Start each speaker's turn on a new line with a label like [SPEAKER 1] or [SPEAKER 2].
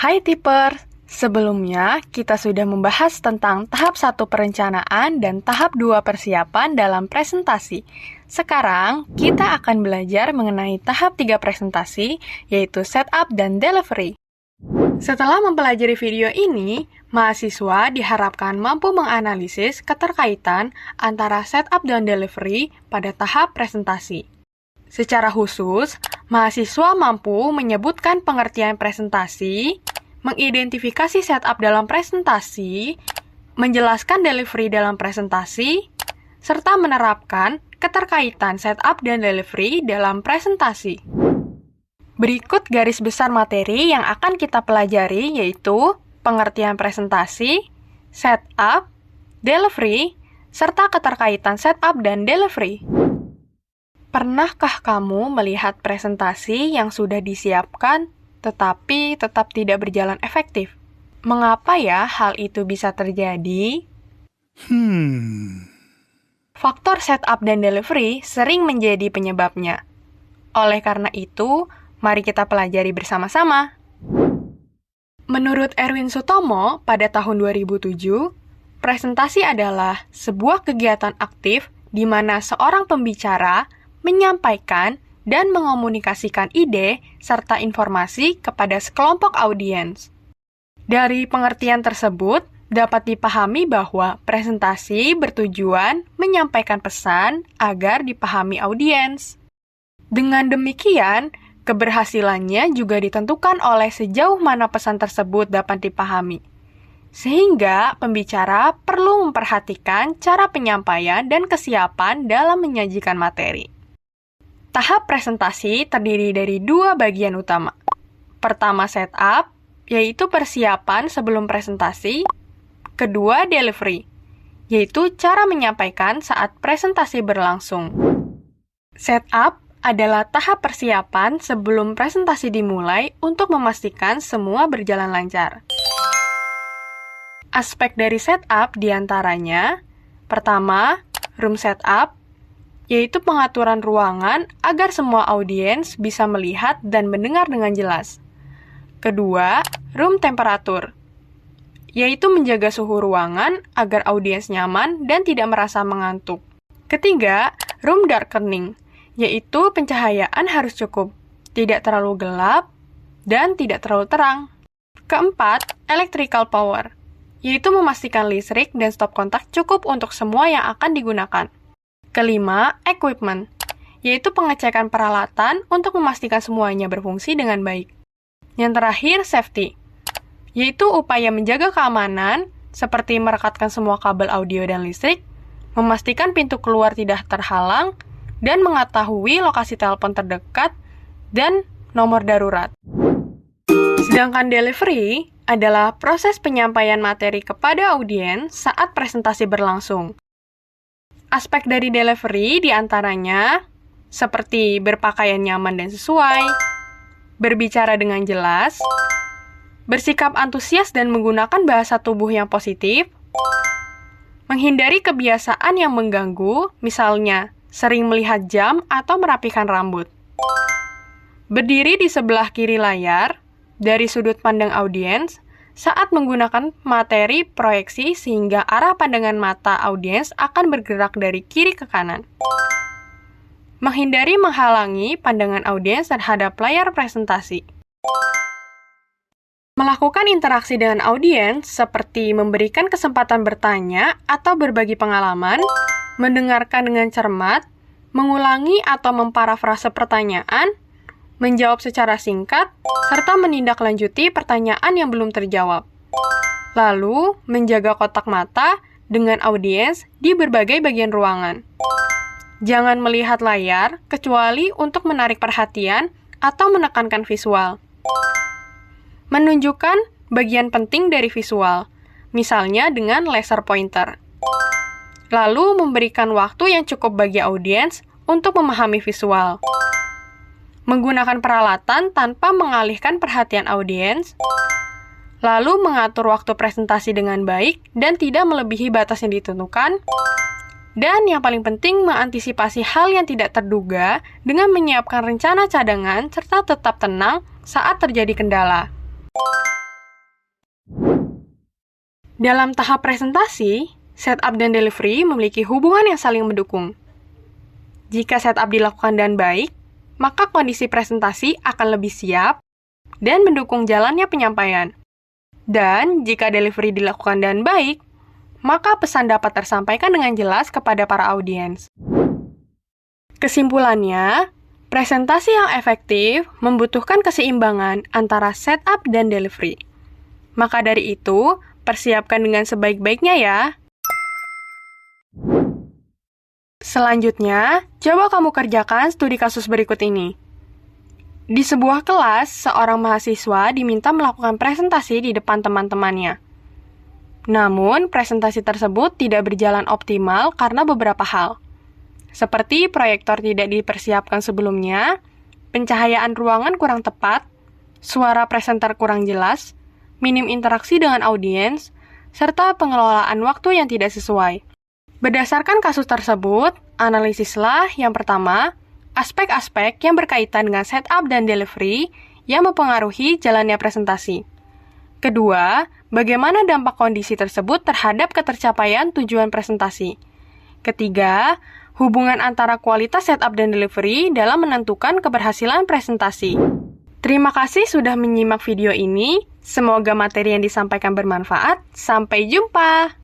[SPEAKER 1] Hai Tipers, sebelumnya kita sudah membahas tentang tahap 1 perencanaan dan tahap 2 persiapan dalam presentasi. Sekarang, kita akan belajar mengenai tahap 3 presentasi, yaitu setup dan delivery. Setelah mempelajari video ini, mahasiswa diharapkan mampu menganalisis keterkaitan antara setup dan delivery pada tahap presentasi. Secara khusus, mahasiswa mampu menyebutkan pengertian presentasi, mengidentifikasi setup dalam presentasi, menjelaskan delivery dalam presentasi, serta menerapkan keterkaitan setup dan delivery dalam presentasi. Berikut garis besar materi yang akan kita pelajari, yaitu pengertian presentasi, setup, delivery, serta keterkaitan setup dan delivery. Pernahkah kamu melihat presentasi yang sudah disiapkan, tetapi tetap tidak berjalan efektif? Mengapa ya hal itu bisa terjadi? Faktor setup dan delivery sering menjadi penyebabnya. Oleh karena itu, mari kita pelajari bersama-sama. Menurut Erwin Sutomo, pada tahun 2007, presentasi adalah sebuah kegiatan aktif di mana seorang pembicara menyampaikan dan mengomunikasikan ide serta informasi kepada sekelompok audiens. Dari pengertian tersebut, dapat dipahami bahwa presentasi bertujuan menyampaikan pesan agar dipahami audiens. Dengan demikian, keberhasilannya juga ditentukan oleh sejauh mana pesan tersebut dapat dipahami. Sehingga pembicara perlu memperhatikan cara penyampaian dan kesiapan dalam menyajikan materi. Tahap presentasi terdiri dari 2 bagian utama. Pertama, setup, yaitu persiapan sebelum presentasi. Kedua, delivery, yaitu cara menyampaikan saat presentasi berlangsung. Setup adalah tahap persiapan sebelum presentasi dimulai untuk memastikan semua berjalan lancar. Aspek dari setup diantaranya, pertama, room setup, yaitu pengaturan ruangan agar semua audiens bisa melihat dan mendengar dengan jelas. Kedua, room temperature, yaitu menjaga suhu ruangan agar audiens nyaman dan tidak merasa mengantuk. Ketiga, room darkening, yaitu pencahayaan harus cukup, tidak terlalu gelap, dan tidak terlalu terang. Keempat, electrical power, yaitu memastikan listrik dan stop kontak cukup untuk semua yang akan digunakan. Kelima, equipment, yaitu pengecekan peralatan untuk memastikan semuanya berfungsi dengan baik. Yang terakhir, safety, yaitu upaya menjaga keamanan, seperti merekatkan semua kabel audio dan listrik, memastikan pintu keluar tidak terhalang, dan mengetahui lokasi telepon terdekat dan nomor darurat. Sedangkan delivery adalah proses penyampaian materi kepada audiens saat presentasi berlangsung. Aspek dari delivery diantaranya seperti berpakaian nyaman dan sesuai, berbicara dengan jelas, bersikap antusias dan menggunakan bahasa tubuh yang positif, menghindari kebiasaan yang mengganggu, misalnya sering melihat jam atau merapikan rambut. Berdiri di sebelah kiri layar, dari sudut pandang audiens, saat menggunakan materi proyeksi sehingga arah pandangan mata audiens akan bergerak dari kiri ke kanan. Menghindari menghalangi pandangan audiens terhadap layar presentasi. Melakukan interaksi dengan audiens seperti memberikan kesempatan bertanya atau berbagi pengalaman, mendengarkan dengan cermat, mengulangi atau memparafrase pertanyaan, menjawab secara singkat, serta menindaklanjuti pertanyaan yang belum terjawab. Lalu, menjaga kontak mata dengan audiens di berbagai bagian ruangan. Jangan melihat layar, kecuali untuk menarik perhatian atau menekankan visual. Menunjukkan bagian penting dari visual, misalnya dengan laser pointer. Lalu memberikan waktu yang cukup bagi audiens untuk memahami visual. Menggunakan peralatan tanpa mengalihkan perhatian audiens. Lalu mengatur waktu presentasi dengan baik dan tidak melebihi batas yang ditentukan. Dan yang paling penting, mengantisipasi hal yang tidak terduga dengan menyiapkan rencana cadangan serta tetap tenang saat terjadi kendala. Dalam tahap presentasi, setup dan delivery memiliki hubungan yang saling mendukung. Jika setup dilakukan dengan baik, maka kondisi presentasi akan lebih siap dan mendukung jalannya penyampaian. Dan jika delivery dilakukan dengan baik, maka pesan dapat tersampaikan dengan jelas kepada para audiens. Kesimpulannya, presentasi yang efektif membutuhkan keseimbangan antara setup dan delivery. Maka dari itu, persiapkan dengan sebaik-baiknya ya. Selanjutnya, coba kamu kerjakan studi kasus berikut ini. Di sebuah kelas, seorang mahasiswa diminta melakukan presentasi di depan teman-temannya. Namun, presentasi tersebut tidak berjalan optimal karena beberapa hal. Seperti proyektor tidak dipersiapkan sebelumnya, pencahayaan ruangan kurang tepat, suara presenter kurang jelas, minim interaksi dengan audiens, serta pengelolaan waktu yang tidak sesuai. Berdasarkan kasus tersebut, analisislah yang pertama, aspek-aspek yang berkaitan dengan setup dan delivery yang mempengaruhi jalannya presentasi. Kedua, bagaimana dampak kondisi tersebut terhadap ketercapaian tujuan presentasi. Ketiga, hubungan antara kualitas setup dan delivery dalam menentukan keberhasilan presentasi. Terima kasih sudah menyimak video ini. Semoga materi yang disampaikan bermanfaat. Sampai jumpa!